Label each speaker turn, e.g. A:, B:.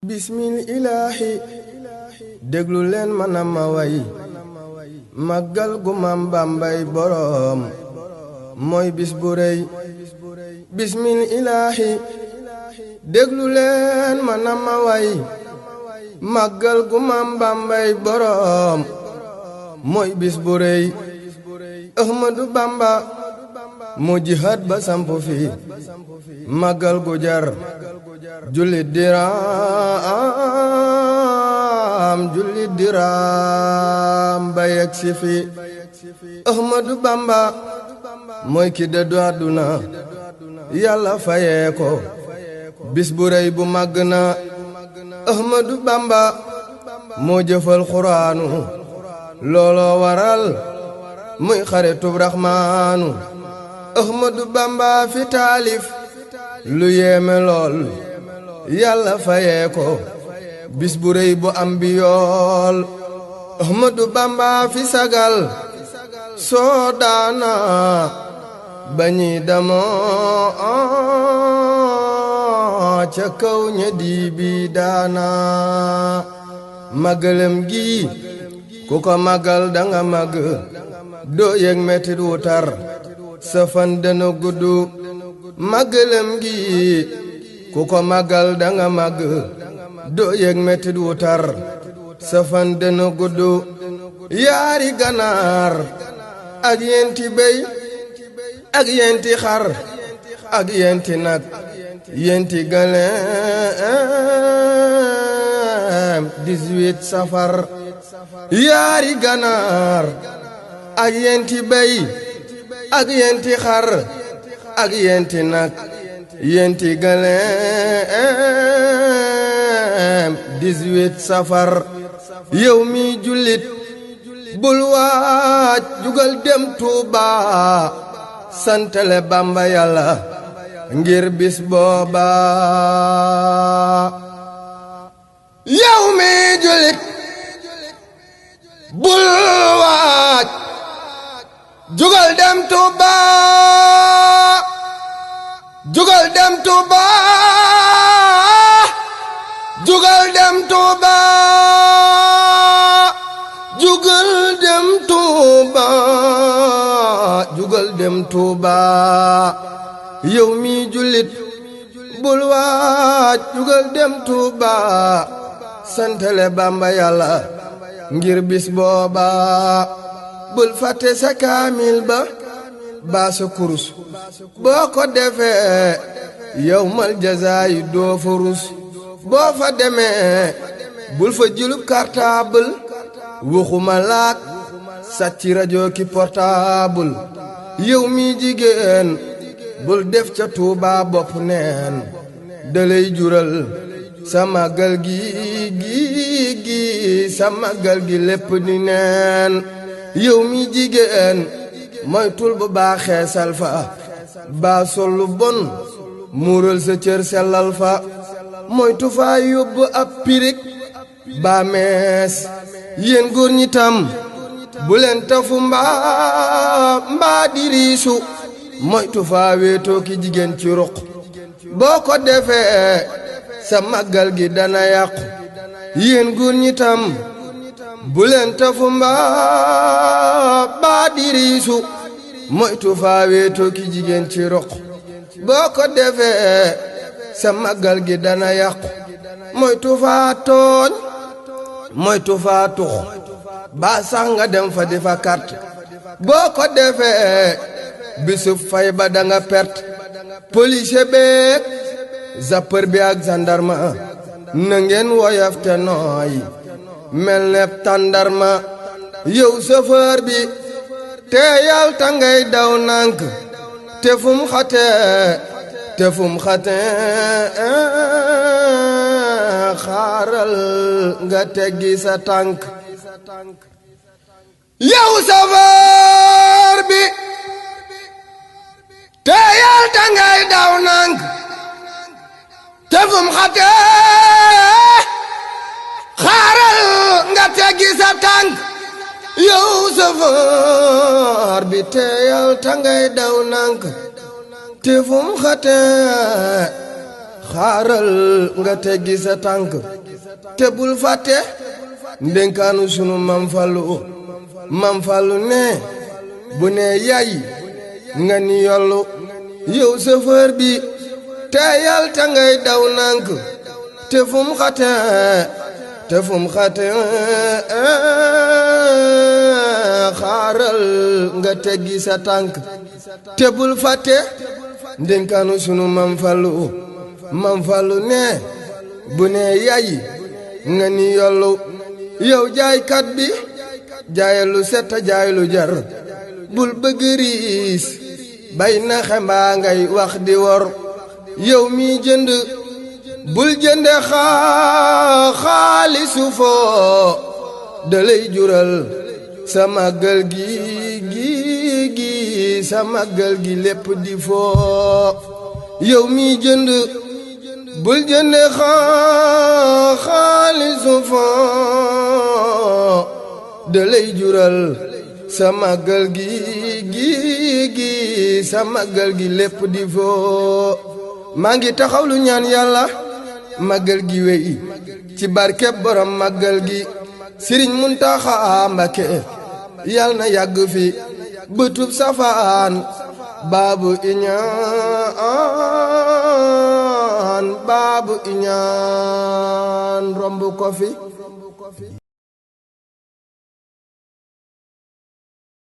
A: bismil ilaahi déglu leen mana ma way màggal gu Maam Bambay boroom mooy bis bu rëy bismil ilaahi déglu leen mana ma way màggal gu Maam Bambay boroom mooy bis bu rëy Ahmadu Bamba mu jihaad ba sampu fi màggal gu jar jullit diraam ba yegsi fi Ahmadu Bamba mooy ki dëddu àdduna Yàlla fayee ko bis bu rëy bu màgg na Ahmadu Bamba moo jëfal Xuraanu looloo waral muy xaritub Raxmaanu Ahmadu Bamba fi taalif lu yéeme lool Yàlla fayee ko bis bu rëy bu am bi yool Ahmadu Bamba fi sagal soo daana bañi damoo ca kaw ña di bi daana màggalam gi ku ko màggal danga màgg doo yëg metit wu tar sa fan dana gudd màggalam gi ku ko màggal danga màgg doo yëg metit wu tar sa fan dana gudd yaari ganaar ak yenti béy ak yenti xar ak yenti nag yenti gëléem 18 safar yaari ganaar ak yenti béy ak yenti xar ak yenti nag yenti gëléem 18 safar yow mi jullit bul waaj jugal dem Tuuba santale Bamba Yàlla ngir bis booba yow mi jullit bul waaj jugal dem Tuuba jugal dem Tuuba jugal dem Tuuba jugal dem Tuuba jugal dem Tuuba yow mi jullit bul waaj jugal dem Tuuba santale Bamba Yàlla ngir bis booba bul fàtte sa kaamil ba baa sa kurus boo ko defee yawmal jazaayi doo fa rus boo fa demee bul fa jëlub cartable waxuma laak sàcc rajo ki portable yow mi jigéen bul def ca Tuuba bopp neen dalay jural sa màggal gi sa màggal gi lépp di neen yow mi jigéen moytul bu baaxee sal fa baa sol lu bon muural sa cër sellal fa moytu faa yóbbu ab pirig baa mees yéen góor ñi tam bu leen tafu mbaa diriisu moytu faa wéetoo ki jigéen ci ruq boo ko defee sa màggal gi dana yàqu yéen góor ñi tam bu leen tafu mbaa diriisu moytu faa wéetoo ki jigéen ci ruq boo ko defee sa màggal gi dana yàqu moytu faa tooñ moytu faa tux baa sax nga dem fa di fa carte boo ko defee bisub fay ba danga perte police beek sapeur bi ak gendarme na ngeen woyof te nooy mel ne tàndarma yow chauffeur bi te yal ta ngay daw nànk te fum xate xaaral nga teggi sa tànk yow chauffeur bi te yal ta ngay daw nànk te fum xate xaaral nga teggi sa tànk yow chauffeur bi te yal ta ngay daw nànk te fum xate xaaral nga teggi sa tànk te bul fàtte ndénkaanu sunu mam fallu ne bu ne yay nga ni yollu yow chauffeur bi teeyal te ngay daw nànk te fum xate xaaral nga teggi sa tànk te bul fàtte ndénkaanu sunu mam fallu ne bu ne yay nga ni yollu yow jaaykat bi jaayal lu set jaay lu jar bul bëgg riis bay na xembaa ngay wax di wor yow mi jënd bul jënde xaalisu foo dalay jural sa màggal gi sa màggal gi lépp di foo yow mi jënd bul jënde xaalisu foo dalay jural sa màggal gi sa màggal gi lépp di foo maa ngi taxaw lu ñaan yàlla màggal gi wey ci barkeb borom màggal gi Sëriñ Muntaxa Mbakke yal na yàgg fi bëtub safaan baabu iñaan romb ko fi